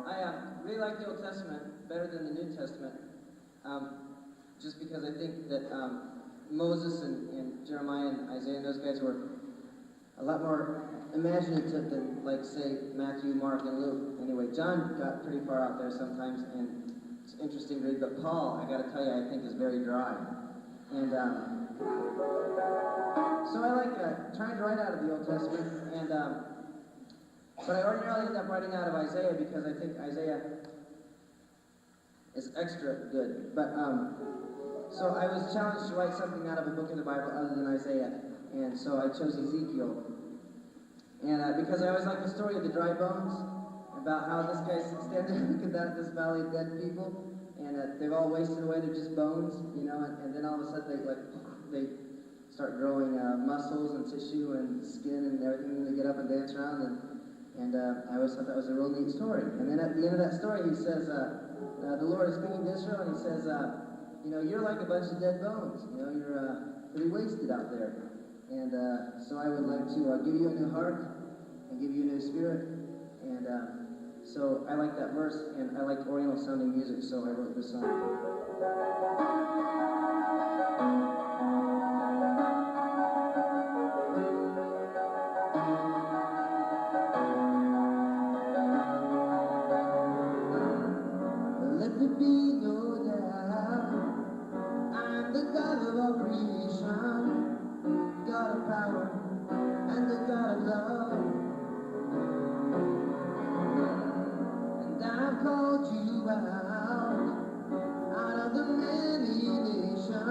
I really like the Old Testament better than the New Testament, just because I think that Moses and Jeremiah and Isaiah and those guys were a lot more imaginative than, like, say, Matthew, Mark, and Luke. Anyway, John got pretty far out there sometimes, and it's interesting to read, but Paul, I gotta tell you, I think is very dry. And so I like trying to write out of the Old Testament, and but I ordinarily end up writing out of Isaiah because I think Isaiah is extra good. But so I was challenged to write something out of a book in the Bible other than Isaiah, and so I chose Ezekiel. And because I always like the story of the dry bones, about how this guy's standing looking down at this valley of dead people, and they've all wasted away, they're just bones, you know, and then all of a sudden they start growing muscles and tissue and skin and everything, and they get up and dance around, and I always thought that was a real neat story. And then at the end of that story, he says, the Lord is speaking to Israel, and he says, you know, you're like a bunch of dead bones, you know, you're pretty wasted out there. And so I would like to give you a new heart and give you a new spirit. And so I like that verse, and I like Oriental sounding music, so I wrote this song. Let there be no doubt, I'm the God of all creation, God of power, and the God of love. And I've called you out of the many nations.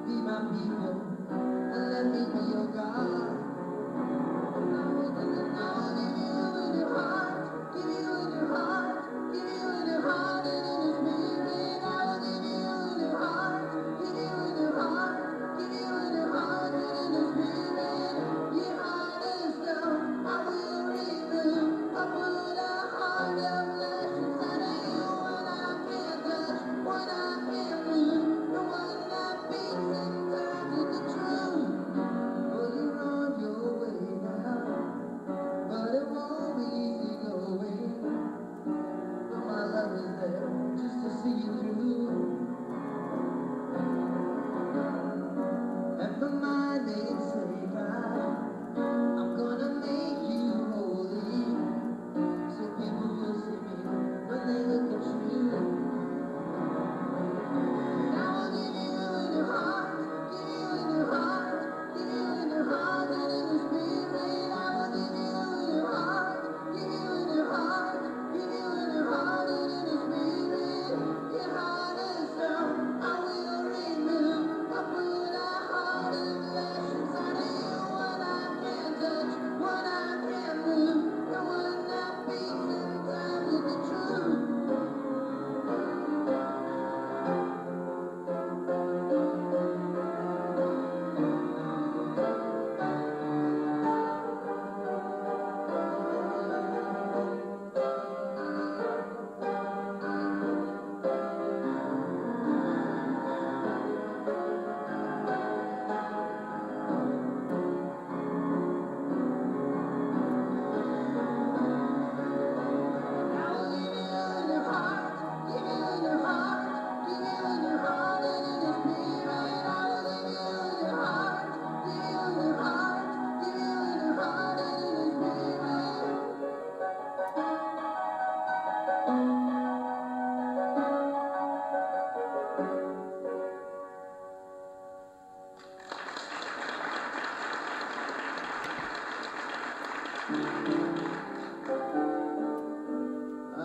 Be my people, and let me be your God. I'll give you in your heart, give you in your heart, give you in your heart and in your spirit. I will give you in your heart, give you in your heart, give you in your heart and in your spirit. Your heart is stone, I will renew. I put a heart of flesh inside of you, one I can't touch, one I can't move, the one that beats and turns into truth. Oh,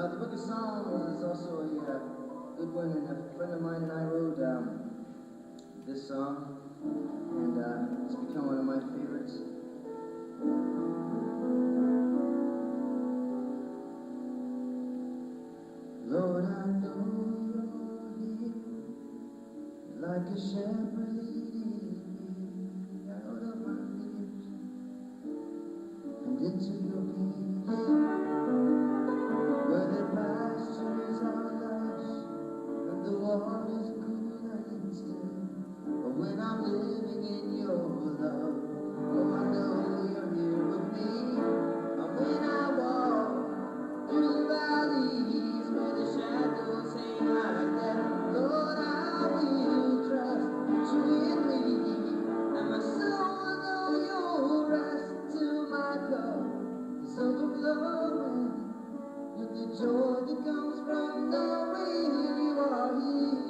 The Book of Psalms is also a good one, and a friend of mine and I wrote this song, and it's become one of my favorites. Lord, I know you're here, like a shepherd leading me out of my fears and into your peace, where the pastures are lush and the waters cool and still. But when I'm living in your love, oh, I know you're here with me. And when I walk through the valleys where the shadows hang like that, Lord, I will trust you with me. And my soul know you'll rest till my cup is overflowing with the joy that comes from knowing you are here.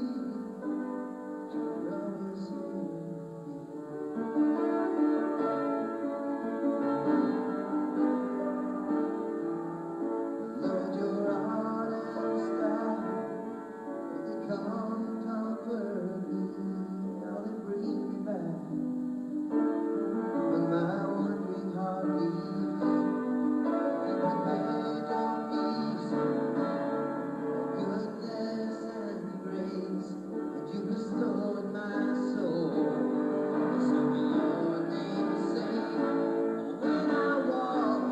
You're always here. Lord, your heart and style, they come and comfort me, how they bring me back when my wandering heart leaves. You prepared your feast, goodness and grace, and you restored my soul. So be your name saved. When I walk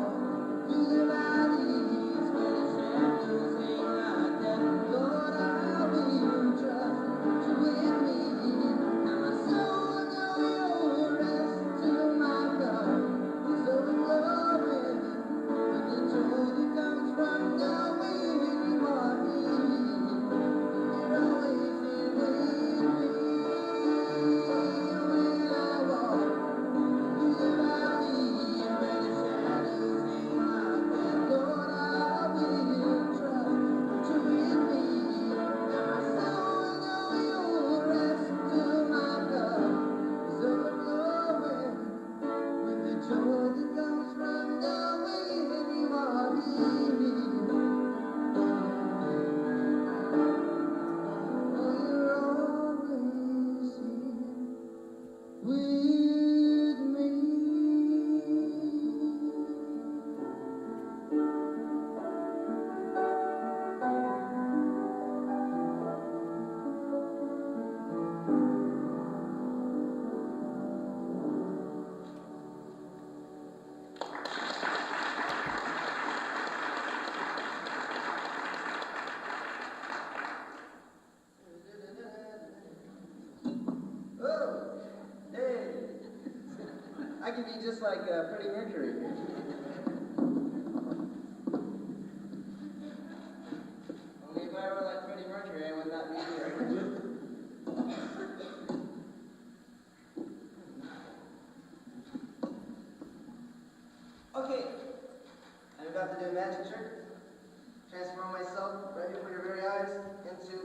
through the valleys where the shadows hang like that, Lord, I will trust you with me. And my soul know you'll rest till my cup is overflowing with the joy that comes from knowing you are here. You're always here with me. When I walk through the valley where the shadows hang like that, Lord, I will trust you with me. And my soul know you'll rest till my cup is overflowing with the joy that comes from knowing you are here. Oh, you're always here with me. Oh, hey, I could be just like Freddie Mercury. Only if I were like Freddie Mercury, I would not be here. Okay, I'm about to do a magic trick. Transform myself right before your very eyes into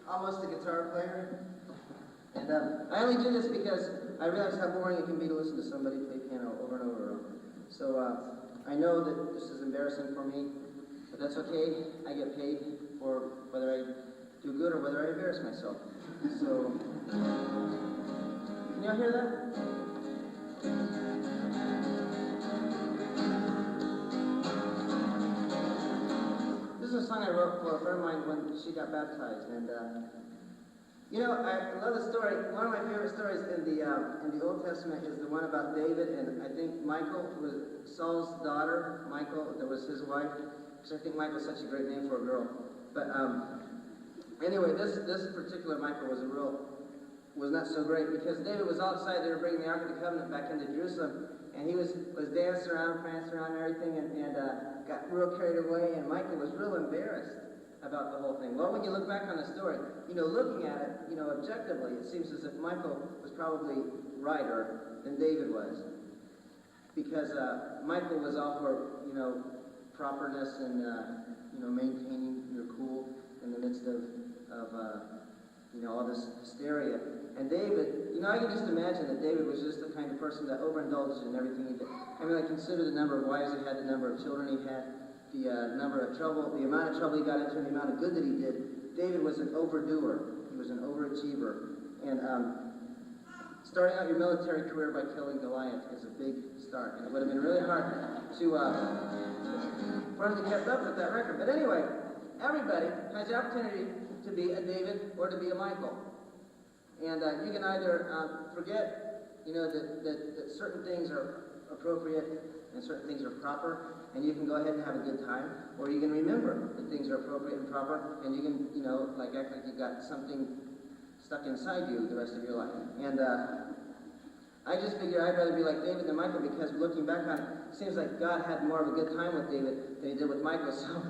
almost a guitar player. And I only do this because I realize how boring it can be to listen to somebody play piano over and over and over. So I know that this is embarrassing for me, but that's okay. I get paid for whether I do good or whether I embarrass myself. So, can y'all hear that? This is a song I wrote for a friend of mine when she got baptized, and you know, I love the story. One of my favorite stories in the Old Testament is the one about David, and I think Michal was Saul's daughter. Michal, that was his wife, because I think Michael's such a great name for a girl. But anyway, this particular Michal was not so great, because David was all excited. They were bringing the Ark of the Covenant back into Jerusalem, and he was dancing around, prancing around, and everything, and got real carried away. And Michal was real embarrassed about the whole thing. Well, when you look back on the story, you know, looking at it, you know, objectively, it seems as if Michal was probably righter than David was, because Michal was all for, you know, properness and you know, maintaining your cool in the midst of all this hysteria. And David, I can just imagine that David was just the kind of person that overindulged in everything he did. I mean, I consider the number of wives he had, the number of children he had, the amount of trouble he got into, and the amount of good that he did. David was an overdoer. He was an overachiever. And starting out your military career by killing Goliath is a big start. And it would have been really hard to for him to keep up with that record. But anyway, everybody has the opportunity to be a David or to be a Michael. And you can either forget, that certain things are appropriate and certain things are proper, and you can go ahead and have a good time, or you can remember that things are appropriate and proper, and you can, act like you've got something stuck inside you the rest of your life. And I just figure I'd rather be like David than Michael, because looking back on it, it seems like God had more of a good time with David than he did with Michael. So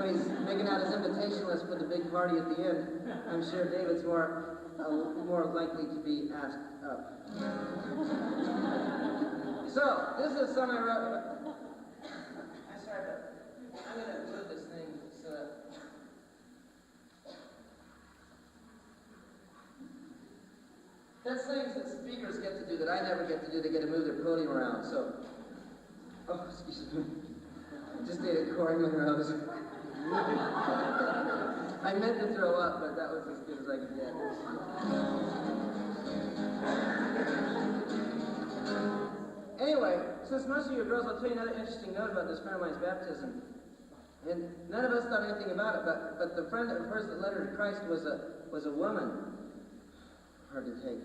when he's making out his invitation list for the big party at the end, I'm sure David's more likely to be asked up. So this is a song I wrote. I'm sorry, but I'm going to move this thing so that... That's things that speakers get to do that I never get to do. They get to move their podium around. So, excuse me. I just ate a corn rose. I meant to throw up, but that was as good as I could get. Anyway, since most of you are girls, I'll tell you another interesting note about this friend of mine's baptism. And none of us thought anything about it, but the friend of hers that led her to Christ was a woman. Hard to take.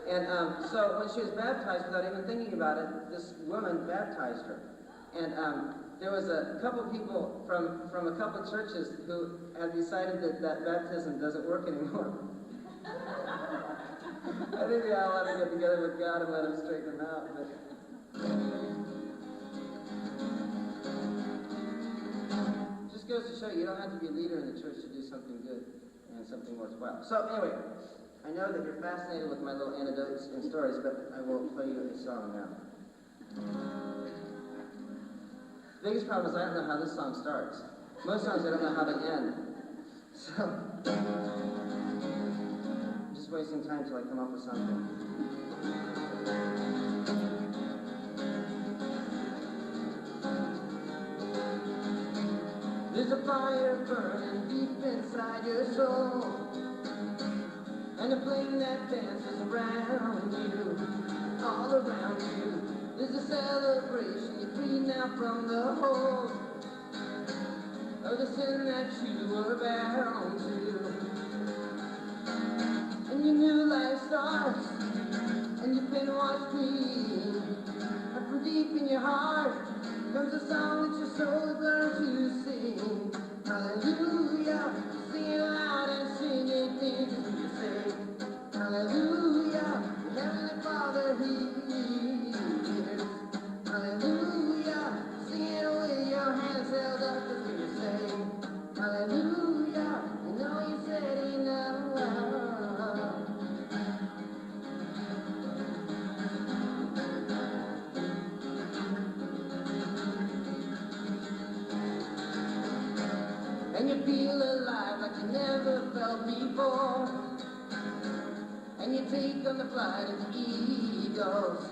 And so when she was baptized, without even thinking about it, this woman baptized her. And there was a couple people from a couple churches who had decided that baptism doesn't work anymore. I think they all want to get together with God and let him straighten them out. But just goes to show you don't have to be a leader in the church to do something good and something worthwhile. So anyway, I know that you're fascinated with my little anecdotes and stories, but I will play you a song now. The biggest problem is I don't know how this song starts. Most songs I don't know how they end. So, I'm just wasting time till I come up with something. There's a fire burning deep inside your soul, and a flame that dances around you, all around you. There's a celebration, you're free now from the hold of the sin that you were bound to. And your new life starts, and you've been washed clean. And from deep in your heart comes a song that your soul has learned to sing. Hallelujah, sing it loud and sing it deep as you say. Hallelujah, your Heavenly Father, He hears. Hallelujah, sing it with your hands held up as you say. Hallelujah, you know you said enough. And you feel alive like you never felt before. And you take on the flight of the eagles,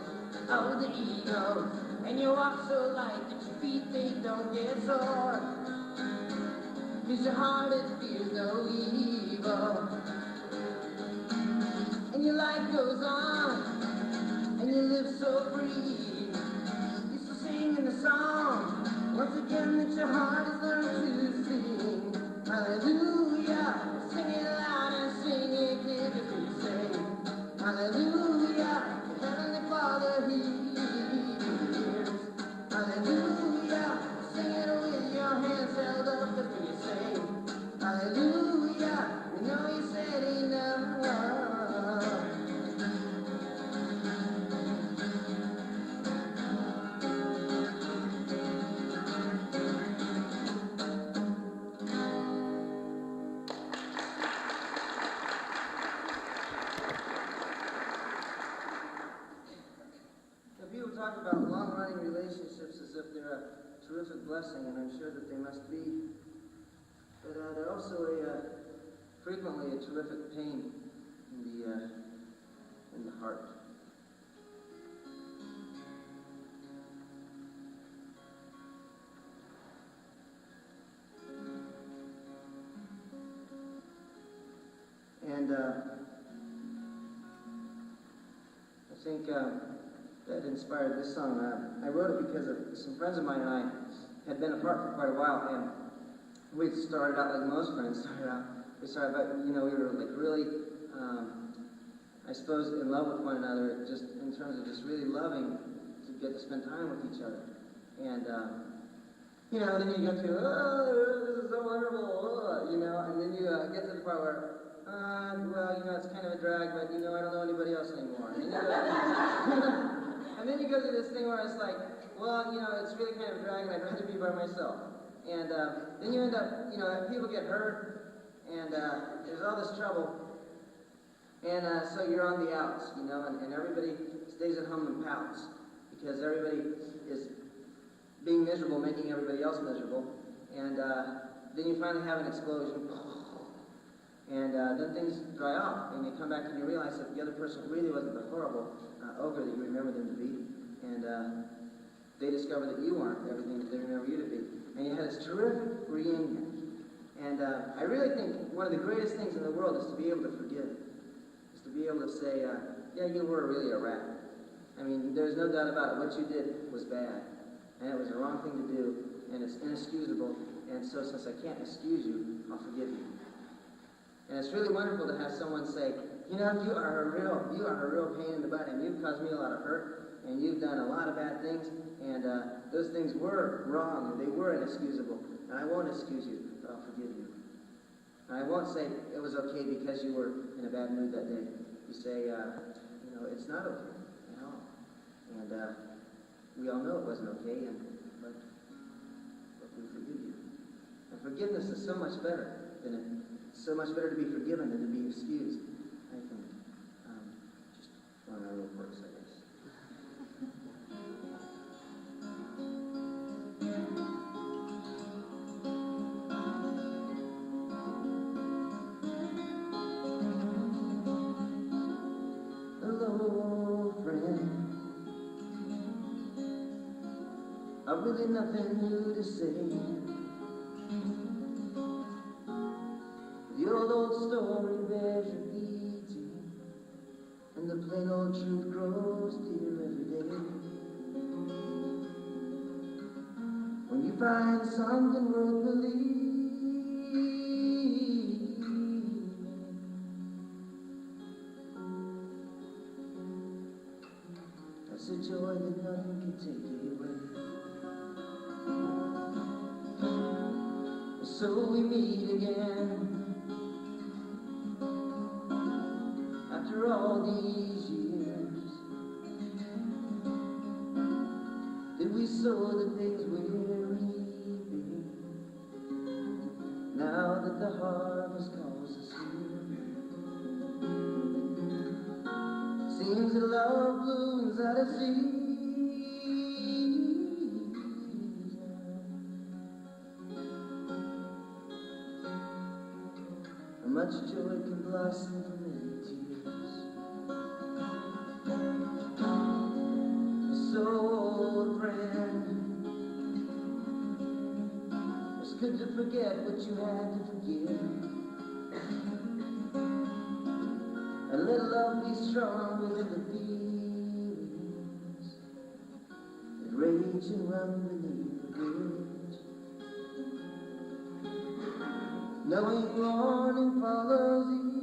oh the eagles. And you walk so light that your feet, they don't get sore. 'Cause your heart, it fears no evil. And your life goes on, and you live so free. You're still singing the song, once again that your heart has learned to sing. Hallelujah, sing it loud and sing it clear as we say. Hallelujah, your Heavenly Father, He hears. Hallelujah, sing it with your hands held up as we say. Hallelujah, we know you said enough. Talk about long-running relationships as if they're a terrific blessing, and I'm sure that they must be, but they're also frequently a terrific pain. in the heart. And I think that inspired this song. I wrote it because some friends of mine and I had been apart for quite a while, and we started out like most friends started out. We started out, we were like really, I suppose, in love with one another, just in terms of just really loving to get to spend time with each other. And, then you get to, this is so wonderful, and then you get to the part where, it's kind of a drag, but, I don't know anybody else anymore. And then, and then you go to this thing where it's like, it's really kind of a drag, and I'd rather be by myself. And then you end up, people get hurt, and there's all this trouble. And so you're on the outs, and everybody stays at home and pouts, because everybody is being miserable, making everybody else miserable. And then you finally have an explosion. And then things dry off, and you come back and you realize that the other person really wasn't the horrible ogre that you remember them to be. And they discover that you aren't everything that they remember you to be. And you had this terrific reunion. And I really think one of the greatest things in the world is to be able to forgive. Is to be able to say, yeah, you were really a rat. I mean, there's no doubt about it. What you did was bad. And it was the wrong thing to do. And it's inexcusable. And so since I can't excuse you, I'll forgive you. And it's really wonderful to have someone say, you are a real pain in the butt, and you've caused me a lot of hurt, and you've done a lot of bad things, and those things were wrong, and they were inexcusable, and I won't excuse you, but I'll forgive you. And I won't say it was okay because you were in a bad mood that day. You say, it's not okay at all. And we all know it wasn't okay, but we forgive you. And forgiveness is so much better than it. So much better to be forgiven than to be excused, I think. Just one of my little quirks, I guess. Hello, friend. I've really nothing new to say. The old story bears repeating, and the plain old truth grows clear every day. When you find something worth believing, that's a joy that nothing can take away. So we meet again. After all these years, did we sow the things we're reaping? Now that the harvest calls us here, seems that love blooms out of season. And much joy can blossom from many tears. So, old friend, it's good to forget what you had to forgive, and let love be strong within the feelings that rage and run beneath the bridge. Knowing morning follows evening,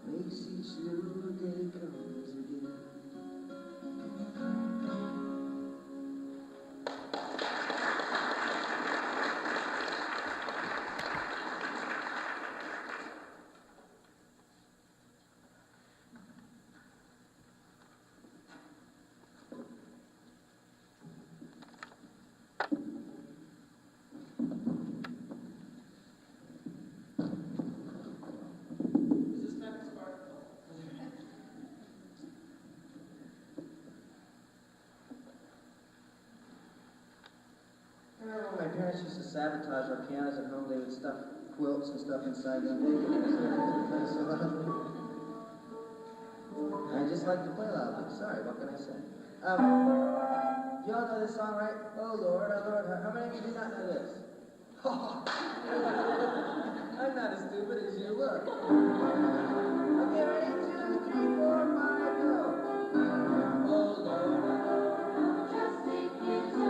makes each new day comes again. sabotage our pianos at home. They would stuff quilts and stuff inside them. I just like to play loudly. Sorry, what can I say? You all know this song, right? Oh Lord, how many of you do not know this? I'm not as stupid as you look. Okay, ready? 2, 3, 4, 5, go. Oh Lord, just take you to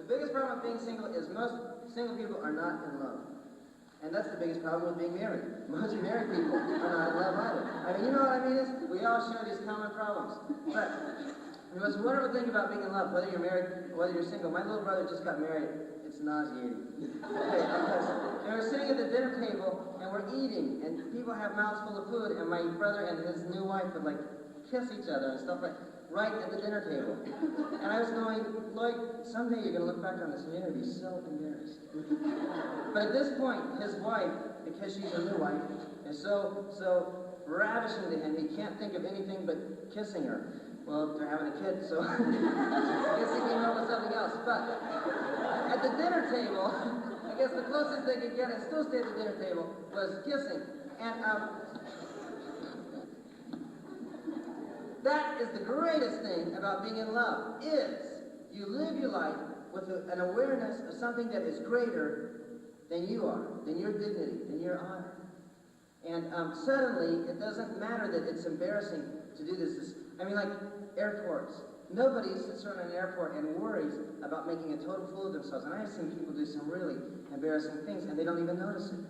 the biggest problem with being single is most single people are not in love. And that's the biggest problem with being married. Most married people are not in love either. I mean, you know what I mean? We all share these common problems. But the most wonderful thing about being in love, whether you're married or whether you're single, my little brother just got married. It's nauseating. Okay, because we're sitting at the dinner table and we're eating, and people have mouths full of food, and my brother and his new wife would like kiss each other and stuff like right at the dinner table. And I was going, Lloyd, someday you're going to look back on this and you're going to be so embarrassed. But at this point, his wife, because she's a new wife, is so ravishing to him, he can't think of anything but kissing her. Well, they're having a kid, so I guess he came up with something else. But at the dinner table, I guess the closest they could get and still stay at the dinner table was kissing. And that is the greatest thing about being in love, is you live your life with an awareness of something that is greater than you are, than your dignity, than your honor. And suddenly, it doesn't matter that it's embarrassing to do this. I mean, like airports. Nobody sits around an airport and worries about making a total fool of themselves. And I have seen people do some really embarrassing things, and they don't even notice it.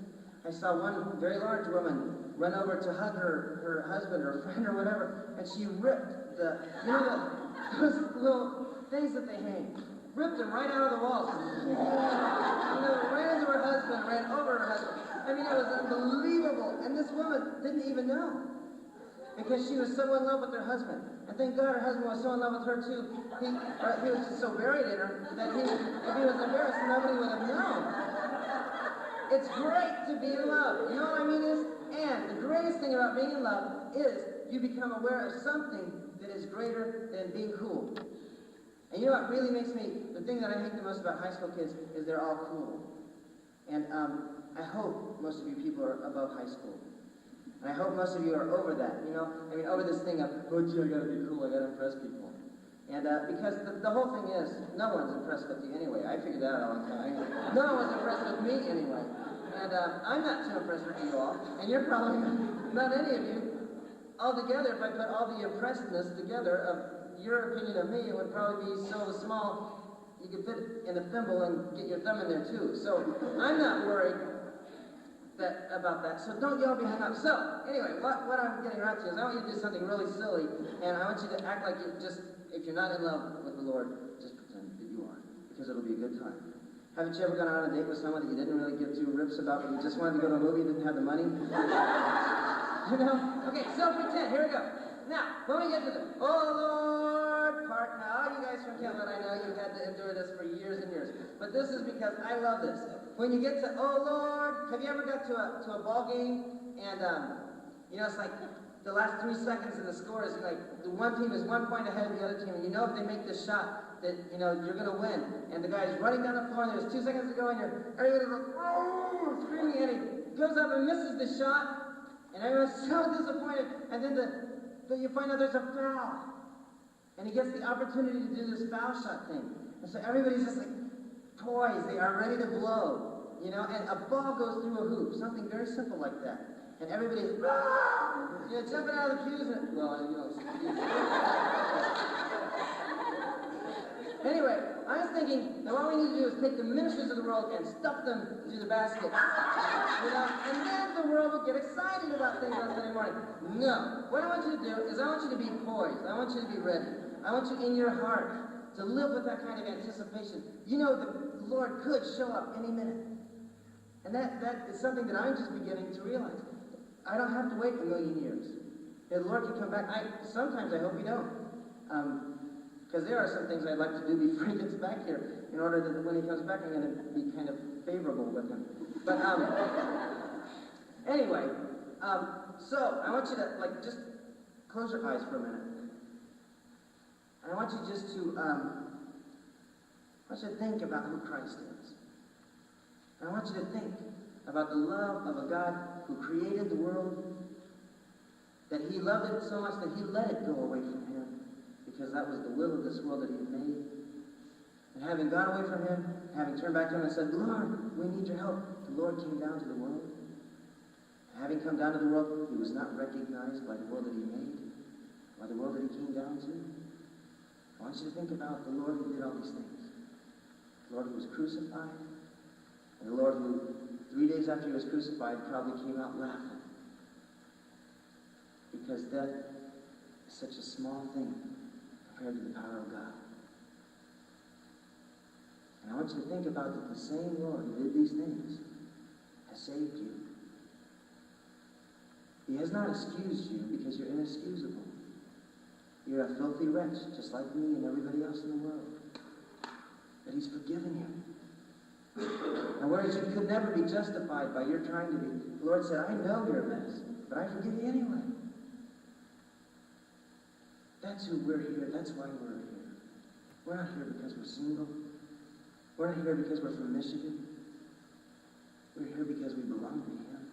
I saw one very large woman run over to hug her husband or friend or whatever, and she ripped those little things that they hang, ripped them right out of the walls. Ran into her husband, ran over her husband. I mean, it was unbelievable. And this woman didn't even know, because she was so in love with her husband. And thank God her husband was so in love with her too. He was just so buried in her that if he was embarrassed, nobody would have known. It's great to be in love. You know what I mean is? And the greatest thing about being in love is you become aware of something that is greater than being cool. And you know what really makes me, the thing that I hate the most about high school kids is they're all cool. And I hope most of you people are above high school. And I hope most of you are over that, you know? I mean, over this thing of, oh gee, I gotta be cool, I gotta impress people. And because the whole thing is, no one's impressed with you anyway. I figured that out a long time. No one was impressed with me anyway. And I'm not too impressed with you all. And you're probably not any of you. Altogether, if I put all the impressedness together of your opinion of me, it would probably be so small you could fit it in a thimble and get your thumb in there too. So I'm not worried about that. So don't y'all be hung up. So anyway, what I'm getting around to is I want you to do something really silly, and I want you to act like you just, if you're not in love with the Lord, just pretend that you are, because it'll be a good time. Haven't you ever gone out on a date with someone that you didn't really give two rips about, but you just wanted to go to a movie and didn't have the money? You know? Okay, so pretend. Here we go. Now, when we get to the "Oh Lord" part, now you guys from Kentland, I know you've had to endure this for years and years, but this is because I love this. When you get to "Oh Lord," have you ever got to a ball game and it's like the last 3 seconds of the score is like the one team is 1 point ahead of the other team, and you know if they make this shot that you're gonna win, and the guy is running down the floor and there's 2 seconds to go, and everybody's like oh, screaming, and he goes up and misses the shot, and everyone's so disappointed, and then you find out there's a foul, and he gets the opportunity to do this foul shot thing, and so everybody's just like poised, they are ready to blow, and a ball goes through a hoop, something very simple like that. And everybody's jumping out of the pews and Anyway, I was thinking that what we need to do is take the ministers of the world and stuff them through the basket. And then the world will get excited about things on Sunday morning. No. What I want you to do is I want you to be poised. I want you to be ready. I want you in your heart to live with that kind of anticipation. the Lord could show up any minute. And that is something that I'm just beginning to realize. I don't have to wait a million years. The Lord can come back. Sometimes I hope He don't. Because there are some things I'd like to do before He gets back here, in order that when He comes back, I'm going to be kind of favorable with Him. But anyway, so I want you to just close your eyes for a minute. And I want you just to think about who Christ is. And I want you to think about the love of a God who created the world, that He loved it so much that He let it go away from Him, because that was the will of this world that He had made. And having gone away from Him, having turned back to Him and said, Lord, we need your help, the Lord came down to the world. And having come down to the world, He was not recognized by the world that He made, by the world that He came down to. I want you to think about the Lord who did all these things. The Lord who was crucified, and the Lord who, 3 days after He was crucified, probably came out laughing. Because death is such a small thing compared to the power of God. And I want you to think about that the same Lord who did these things has saved you. He has not excused you because you're inexcusable. You're a filthy wretch, just like me and everybody else in the world. But He's forgiven you. And whereas you could never be justified by your trying to be, the Lord said, I know you're a mess, but I forgive you anyway. That's who we're here. That's why we're here. We're not here because we're single. We're not here because we're from Michigan. We're here because we belong to Him.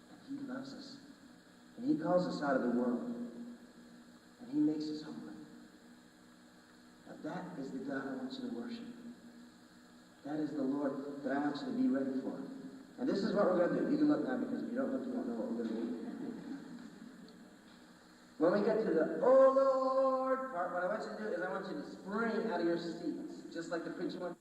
And He loves us. And He calls us out of the world. And He makes us holy. Now that is the God I want you to worship. That is the Lord that I want you to be ready for. And this is what we're going to do. You can look now, because if you don't look, you won't know what we're going to do. When we get to the "Oh Lord" part, what I want you to do is I want you to spring out of your seats, just like the preacher went.